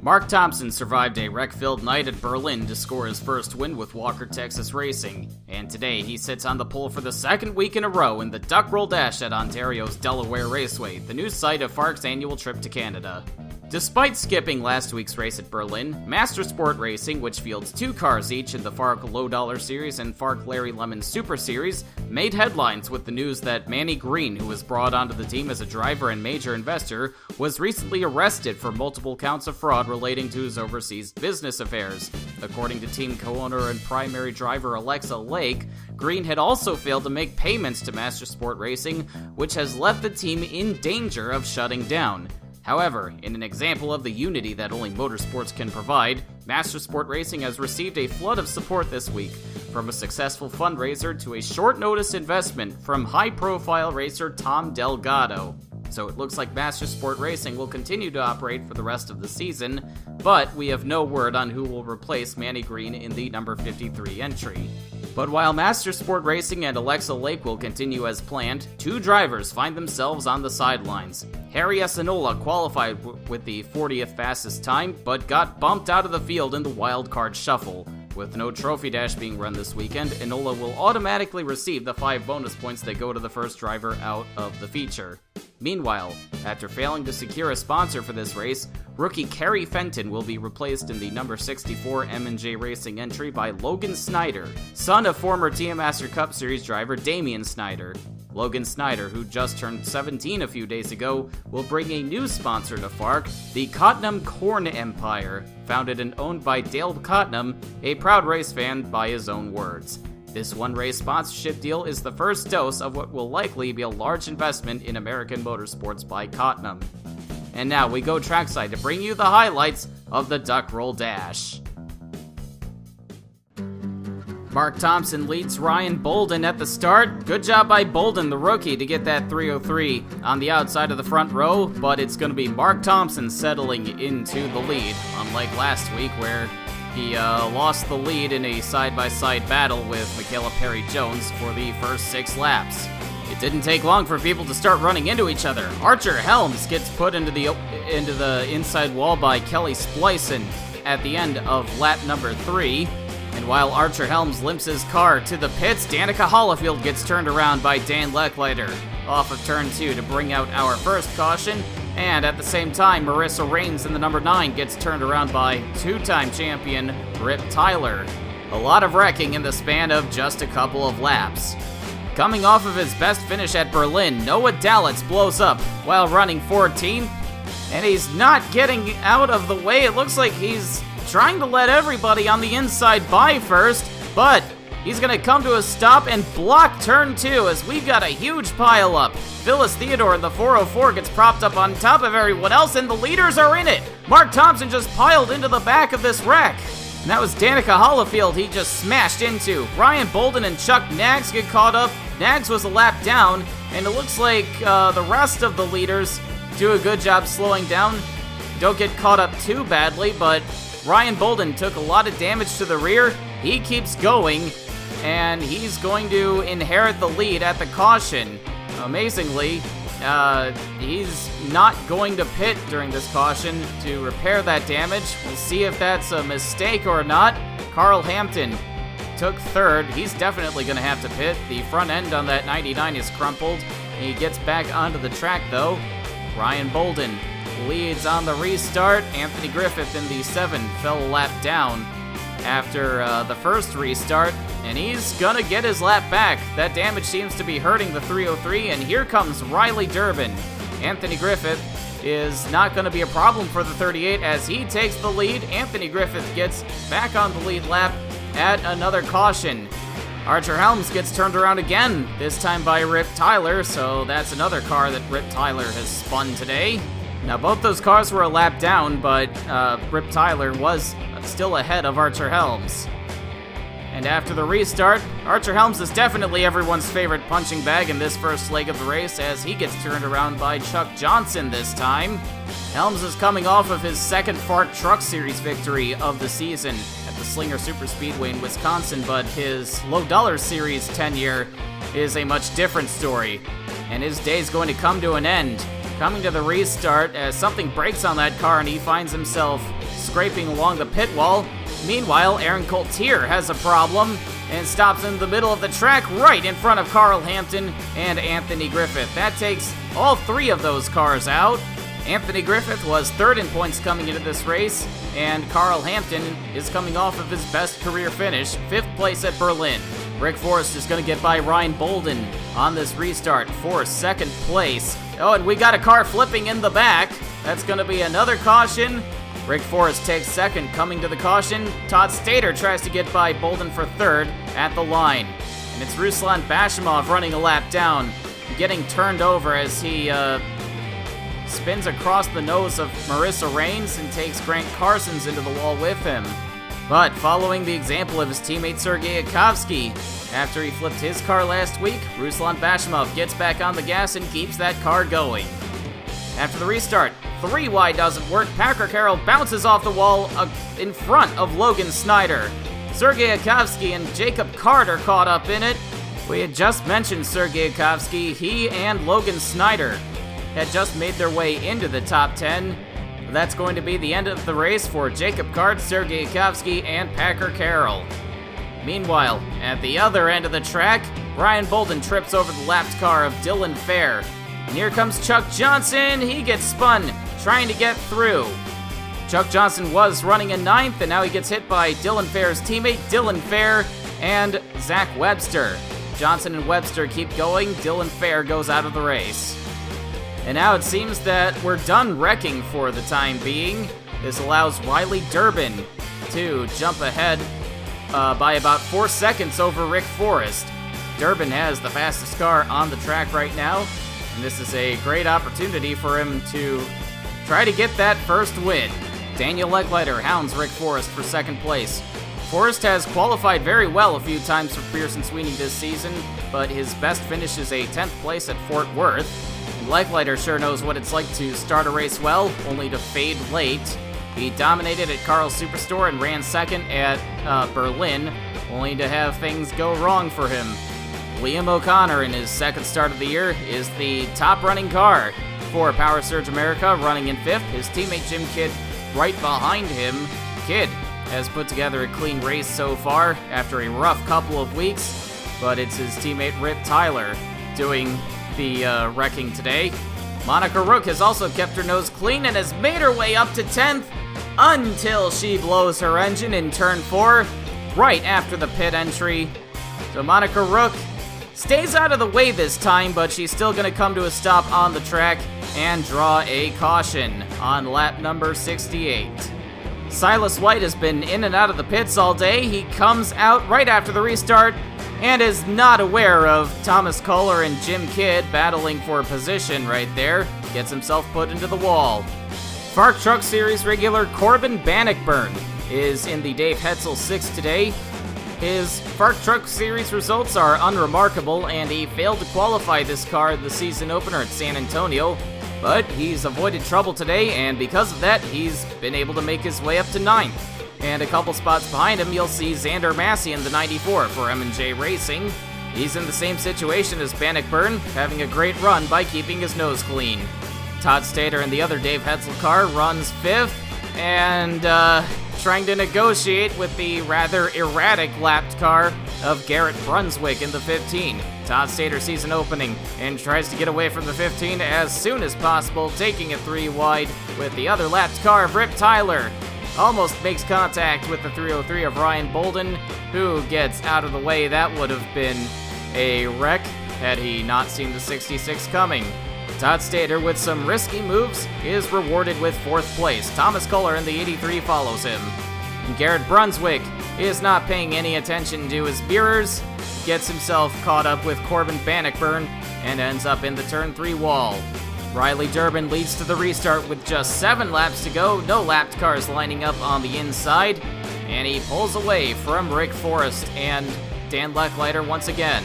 Mark Thompson survived a wreck-filled night at Berlin to score his first win with Walker Texas Racing, and today he sits on the pole for the second week in a row in the Duck Roll Dash at Ontario's Delaware Raceway, the new site of FARC's annual trip to Canada. Despite skipping last week's race at Berlin, Master Sport Racing, which fields 2 cars each in the FARC Low Dollar Series and FARC Larry Lemon Super Series, made headlines with the news that Manny Green, who was brought onto the team as a driver and major investor, was recently arrested for multiple counts of fraud relating to his overseas business affairs. According to team co-owner and primary driver Alexa Lake, Green had also failed to make payments to Master Sport Racing, which has left the team in danger of shutting down. However, in an example of the unity that only motorsports can provide, Master Sport Racing has received a flood of support this week, from a successful fundraiser to a short-notice investment from high-profile racer Tom Delgado. So it looks like Master Sport Racing will continue to operate for the rest of the season, but we have no word on who will replace Manny Green in the number 53 entry. But while Master Sport Racing and Alexa Lake will continue as planned, 2 drivers find themselves on the sidelines. Harry Enola qualified with the 40th fastest time, but got bumped out of the field in the wildcard shuffle. With no trophy dash being run this weekend, Enola will automatically receive the 5 bonus points that go to the first driver out of the feature. Meanwhile, after failing to secure a sponsor for this race, rookie Kerry Fenton will be replaced in the number 64 M&J Racing entry by Logan Snyder, son of former TM Master Cup Series driver Damian Snyder. Logan Snyder, who just turned 17 a few days ago, will bring a new sponsor to FARC, the Cottenham Corn Empire, founded and owned by Dale Cottenham, a proud race fan by his own words. This one-race sponsorship deal is the first dose of what will likely be a large investment in American motorsports by Cottenham. And now we go trackside to bring you the highlights of the Duck Roll Dash. Mark Thompson leads Ryan Bolden at the start. Good job by Bolden, the rookie, to get that 303 on the outside of the front row, but it's going to be Mark Thompson settling into the lead, unlike last week where he lost the lead in a side-by-side battle with Michaela Perry-Jones for the first 6 laps. It didn't take long for people to start running into each other. Archer Helms gets put into the inside wall by Kelly Splicen at the end of lap number 3. And while Archer Helms limps his car to the pits, Danica Hollifield gets turned around by Dan Lechleiter off of turn 2 to bring out our first caution. And at the same time, Marissa Raines in the number 9 gets turned around by 2-time champion Rip Tyler. A lot of wrecking in the span of just a couple of laps. Coming off of his best finish at Berlin, Noah Dalitz blows up while running 14th, and he's not getting out of the way. It looks like he's trying to let everybody on the inside by first, but he's going to come to a stop and block turn 2 as we've got a huge pileup. Phyllis Theodore in the 404 gets propped up on top of everyone else, and the leaders are in it. Mark Thompson just piled into the back of this wreck. And that was Danica Hollifield he just smashed into. Ryan Bolden and Chuck Nags get caught up. Nags was a lap down, and it looks like the rest of the leaders do a good job slowing down. Don't get caught up too badly, but Ryan Bolden took a lot of damage to the rear. He keeps going, and he's going to inherit the lead at the caution. Amazingly, he's not going to pit during this caution to repair that damage. We'll see if that's a mistake or not. Carl Hampton took 3rd. He's definitely going to have to pit. The front end on that 99 is crumpled. He gets back onto the track, though. Ryan Bolden leads on the restart. Anthony Griffith in the 7 fell a lap down after the first restart, and he's gonna get his lap back. That damage seems to be hurting the 303, and here comes Riley Durbin. Anthony Griffith is not gonna be a problem for the 38 as he takes the lead. Anthony Griffith gets back on the lead lap at another caution. Archer Helms gets turned around again, this time by Rip Tyler, so that's another car that Rip Tyler has spun today. Now, both those cars were a lap down, but Rip Tyler was still ahead of Archer Helms. And after the restart, Archer Helms is definitely everyone's favorite punching bag in this first leg of the race as he gets turned around by Chuck Johnson this time. Helms is coming off of his second FARC Truck Series victory of the season at the Slinger Superspeedway in Wisconsin, but his Low Dollar Series tenure is a much different story, and his day's going to come to an end. Coming to the restart as something breaks on that car and he finds himself scraping along the pit wall. Meanwhile, Aaron Coultier has a problem and stops in the middle of the track right in front of Carl Hampton and Anthony Griffith. That takes all three of those cars out. Anthony Griffith was third in points coming into this race, and Carl Hampton is coming off of his best career finish, 5th place at Berlin. Rick Forrest is going to get by Ryan Bolden on this restart for 2nd place. Oh, and we got a car flipping in the back. That's going to be another caution. Rick Forrest takes 2nd, coming to the caution. Todd Stater tries to get by Bolden for 3rd at the line. And it's Ruslan Bashimov running a lap down, getting turned over as he spins across the nose of Marissa Raines and takes Grant Carsons into the wall with him. But following the example of his teammate Sergei Yakovsky, after he flipped his car last week, Ruslan Bashimov gets back on the gas and keeps that car going. After the restart, 3 wide doesn't work. Packer Carroll bounces off the wall in front of Logan Snyder. Sergei Yakovsky and Jacob Carter caught up in it. We had just mentioned Sergei Yakovsky. He and Logan Snyder had just made their way into the top 10. That's going to be the end of the race for Jacob Carter, Sergei Yakovsky, and Packer Carroll. Meanwhile, at the other end of the track, Ryan Bolden trips over the lapped car of Dylan Fair. And here comes Chuck Johnson. He gets spun trying to get through. Chuck Johnson was running in 9th, and now he gets hit by Dylan Fair's teammate, Dylan Fair, and Zach Webster. Johnson and Webster keep going. Dylan Fair goes out of the race. And now it seems that we're done wrecking for the time being. This allows Riley Durbin to jump ahead by about 4 seconds over Rick Forrest. Durbin has the fastest car on the track right now, and this is a great opportunity for him to try to get that first win. Daniel Lechliter hounds Rick Forrest for 2nd place. Forrest has qualified very well a few times for Pearson Sweeney this season, but his best finish is a 10th place at Fort Worth. And Lechliter sure knows what it's like to start a race well, only to fade late. He dominated at Carl's Superstore and ran 2nd at Berlin, only to have things go wrong for him. Liam O'Connor, in his 2nd start of the year, is the top running car for Power Surge America, running in 5th. His teammate Jim Kidd right behind him. Kidd has put together a clean race so far after a rough couple of weeks, but it's his teammate Rip Tyler doing the wrecking today. Monica Rook has also kept her nose clean and has made her way up to 10th until she blows her engine in turn 4 right after the pit entry. So Monica Rook stays out of the way this time, but she's still going to come to a stop on the track and draw a caution on lap number 68. Silas White has been in and out of the pits all day. He comes out right after the restart and is not aware of Thomas Kohler and Jim Kidd battling for position right there. Gets himself put into the wall. FARC Truck Series regular Corbin Bannockburn is in the Dave Hetzel 6 today. His FARC Truck Series results are unremarkable, and he failed to qualify this car at the season opener at San Antonio, but he's avoided trouble today, and because of that, he's been able to make his way up to 9th. And a couple spots behind him, you'll see Xander Massey in the 94 for M&J Racing. He's in the same situation as Bannockburn, having a great run by keeping his nose clean. Todd Stater in the other Dave Hetzel car runs 5th, and trying to negotiate with the rather erratic lapped car of Garrett Brunswick in the 15. Todd Stater sees an opening and tries to get away from the 15 as soon as possible, taking it 3 wide with the other lapped car of Rip Tyler. Almost makes contact with the 303 of Ryan Bolden, who gets out of the way. That would have been a wreck had he not seen the 66 coming. Todd Stater, with some risky moves, is rewarded with 4th place. Thomas Kohler in the 83 follows him. And Garrett Brunswick is not paying any attention to his mirrors, gets himself caught up with Corbin Bannockburn, and ends up in the turn 3 wall. Riley Durbin leads to the restart with just 7 laps to go, no lapped cars lining up on the inside, and he pulls away from Rick Forrest and Dan Lechliter once again.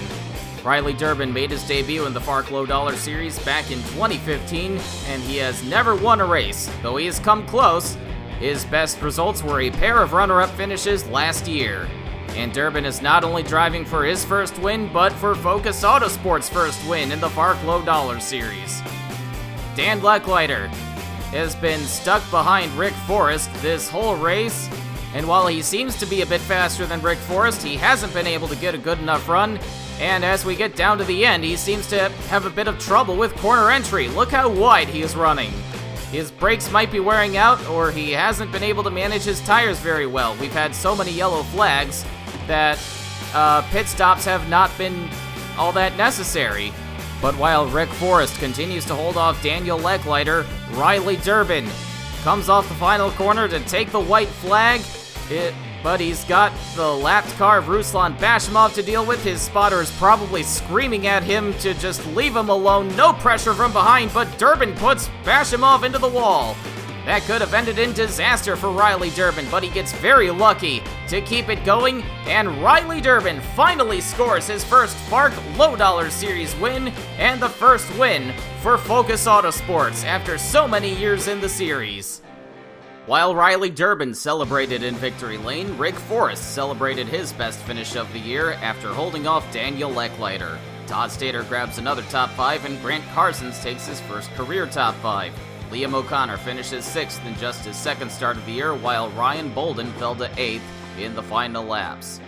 Riley Durbin made his debut in the FARC Low Dollar Series back in 2015, and he has never won a race, though he has come close. His best results were a pair of runner-up finishes last year. And Durbin is not only driving for his first win, but for Focus Autosport's first win in the FARC Low Dollar Series. Dan Lechliter has been stuck behind Rick Forrest this whole race, and while he seems to be a bit faster than Rick Forrest, he hasn't been able to get a good enough run, and as we get down to the end, he seems to have a bit of trouble with corner entry. Look how wide he is running. His brakes might be wearing out, or he hasn't been able to manage his tires very well. We've had so many yellow flags that pit stops have not been all that necessary. But while Rick Forrest continues to hold off Daniel Lechliter, Riley Durbin comes off the final corner to take the white flag. But he's got the lapped car of Ruslan Bashimov to deal with. His spotter is probably screaming at him to just leave him alone. No pressure from behind, but Durbin puts Bashimov into the wall. That could have ended in disaster for Riley Durbin, but he gets very lucky to keep it going, and Riley Durbin finally scores his first FARC Low Dollar Series win, and the first win for Focus Autosports after so many years in the series. While Riley Durbin celebrated in victory lane, Rick Forrest celebrated his best finish of the year after holding off Daniel Lechliter. Todd Stater grabs another top 5, and Grant Carsons takes his first career top 5. Liam O'Connor finishes 6th in just his second start of the year, while Ryan Bolden fell to 8th in the final laps.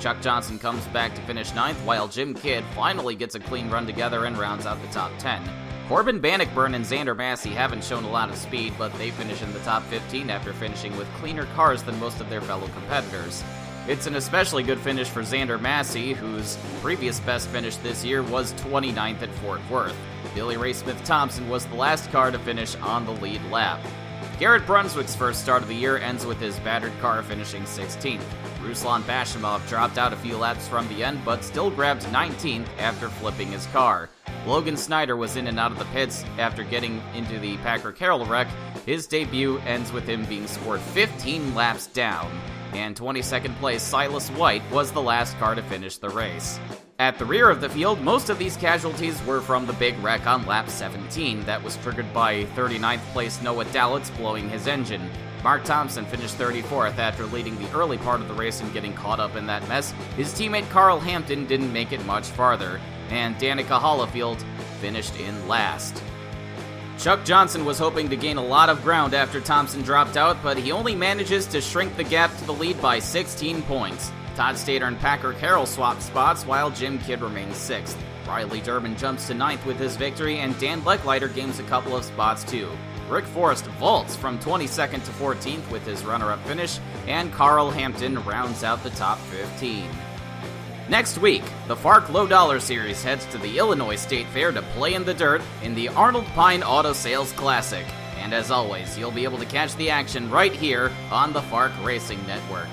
Chuck Johnson comes back to finish 9th, while Jim Kidd finally gets a clean run together and rounds out the top 10. Corbin Bannockburn and Xander Massey haven't shown a lot of speed, but they finish in the top 15 after finishing with cleaner cars than most of their fellow competitors. It's an especially good finish for Xander Massey, whose previous best finish this year was 29th at Fort Worth. Billy Ray Smith Thompson was the last car to finish on the lead lap. Garrett Brunswick's first start of the year ends with his battered car finishing 16th. Ruslan Bashimov dropped out a few laps from the end, but still grabbed 19th after flipping his car. Logan Snyder was in and out of the pits after getting into the Packer Carroll wreck. His debut ends with him being scored 15 laps down. And 22nd place Silas White was the last car to finish the race. At the rear of the field, most of these casualties were from the big wreck on lap 17 that was triggered by 39th place Noah Dalitz blowing his engine. Mark Thompson finished 34th after leading the early part of the race and getting caught up in that mess. His teammate Carl Hampton didn't make it much farther, and Danica Hollifield finished in last. Chuck Johnson was hoping to gain a lot of ground after Thompson dropped out, but he only manages to shrink the gap to the lead by 16 points. Todd Stater and Packer Carroll swapped spots, while Jim Kidd remains 6th. Riley Durbin jumps to 9th with his victory, and Dan Lechliter gains a couple of spots too. Rick Forrest vaults from 22nd to 14th with his runner-up finish, and Carl Hampton rounds out the top 15. Next week, the FARC Low Dollar Series heads to the Illinois State Fair to play in the dirt in the Arnold Pine Auto Sales Classic. And as always, you'll be able to catch the action right here on the FARC Racing Network.